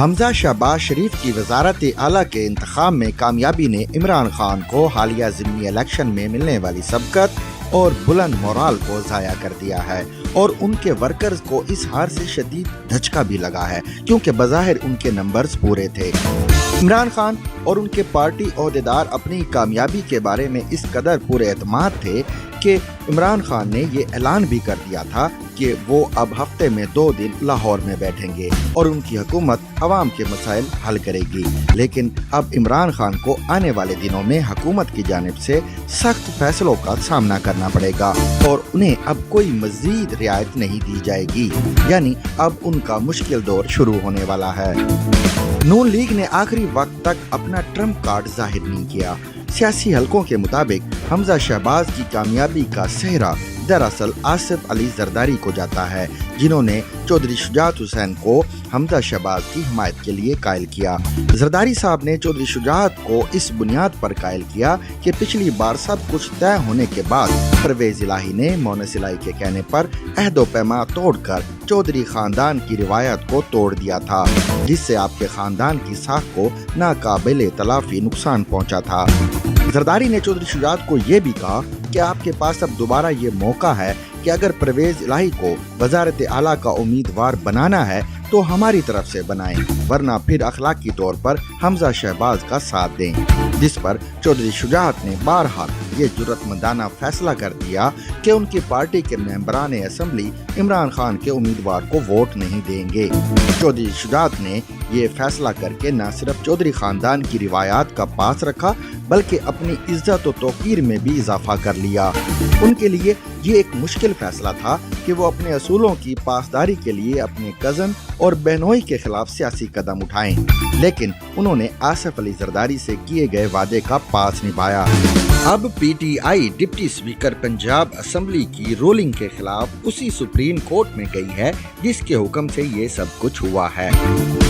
حمزہ شہباز شریف کی وزارت اعلیٰ کے انتخاب میں کامیابی نے عمران خان کو حالیہ ضمنی الیکشن میں ملنے والی سبقت اور بلند مورال کو ضائع کر دیا ہے، اور ان کے ورکرز کو اس ہار سے شدید دھچکا بھی لگا ہے، کیونکہ بظاہر ان کے نمبرز پورے تھے۔ عمران خان اور ان کے پارٹی عہدیدار اپنی کامیابی کے بارے میں اس قدر پورے اعتماد تھے کہ عمران خان نے یہ اعلان بھی کر دیا تھا کہ وہ اب ہفتے میں 2 دن لاہور میں بیٹھیں گے اور ان کی حکومت عوام کے مسائل حل کرے گی۔ لیکن اب عمران خان کو آنے والے دنوں میں حکومت کی جانب سے سخت فیصلوں کا سامنا کرنا پڑے گا اور انہیں اب کوئی مزید رعایت نہیں دی جائے گی، یعنی اب ان کا مشکل دور شروع ہونے والا ہے۔ نون لیگ نے آخری وقت تک اپنا ٹرمپ کارڈ ظاہر نہیں کیا۔ سیاسی حلقوں کے مطابق حمزہ شہباز کی کامیابی کا سہرا دراصل آصف علی زرداری کو جاتا ہے، جنہوں نے چودھری شجاعت حسین کو حمزہ شہباز کی حمایت کے لیے قائل کیا۔ زرداری صاحب نے چودھری شجاعت کو اس بنیاد پر قائل کیا کہ پچھلی بار سب کچھ طے ہونے کے بعد پرویز الہی نے مونس الہی کے کہنے پر عہد و پیمان توڑ کر چودھری خاندان کی روایت کو توڑ دیا تھا، جس سے آپ کے خاندان کی ساکھ کو ناقابل تلافی نقصان پہنچا تھا۔ زرداری نے چودھری شجاعت کو یہ بھی کہا کہ آپ کے پاس اب دوبارہ یہ موقع ہے کہ اگر پرویز الہی کو وزارت اعلیٰ کا امیدوار بنانا ہے تو ہماری طرف سے بنائیں، ورنہ پھر اخلاقی طور پر حمزہ شہباز کا ساتھ دیں، جس پر چودھری شجاعت نے بہرحال یہ جرأت مندانہ فیصلہ کر دیا کہ ان کی پارٹی کے ممبران اسمبلی عمران خان کے امیدوار کو ووٹ نہیں دیں گے۔ چودھری شجاعت نے یہ فیصلہ کر کے نہ صرف چودھری خاندان کی روایات کا پاس رکھا بلکہ اپنی عزت و توقیر میں بھی اضافہ کر لیا۔ ان کے لیے یہ ایک مشکل فیصلہ تھا کہ وہ اپنے اصولوں کی پاسداری کے لیے اپنے کزن اور بہنوئی کے خلاف سیاسی قدم اٹھائیں، لیکن انہوں نے آصف علی زرداری سے کیے گئے وعدے کا پاس نبھایا۔ اب P T I deputy speaker Punjab assembly کی رولنگ کے خلاف اسی سپریم کورٹ میں گئی ہے جس کے حکم سے یہ سب کچھ ہوا ہے۔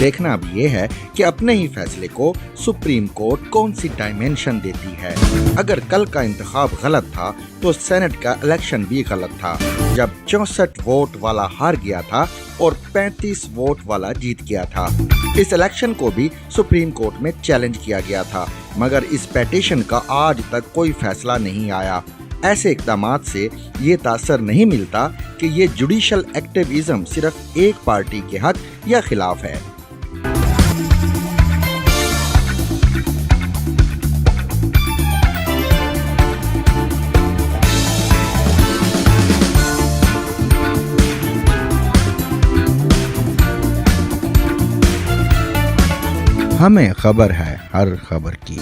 دیکھنا اب یہ ہے کہ اپنے ہی فیصلے کو سپریم کورٹ کون سی ڈائمینشن دیتی ہے۔ اگر کل کا انتخاب غلط تھا تو سینٹ کا الیکشن بھی غلط تھا، جب 64 ووٹ والا ہار گیا تھا اور 35 ووٹ والا جیت گیا تھا۔ اس الیکشن کو بھی سپریم کورٹ میں چیلنج کیا گیا تھا، مگر اس پیٹیشن کا آج تک کوئی فیصلہ نہیں آیا۔ ایسے اقدامات سے یہ تاثر نہیں ملتا کہ یہ جوڈیشل ایکٹیویزم صرف ایک پارٹی کے حق یا خلاف ہے۔ ہمیں خبر ہے ہر خبر کی۔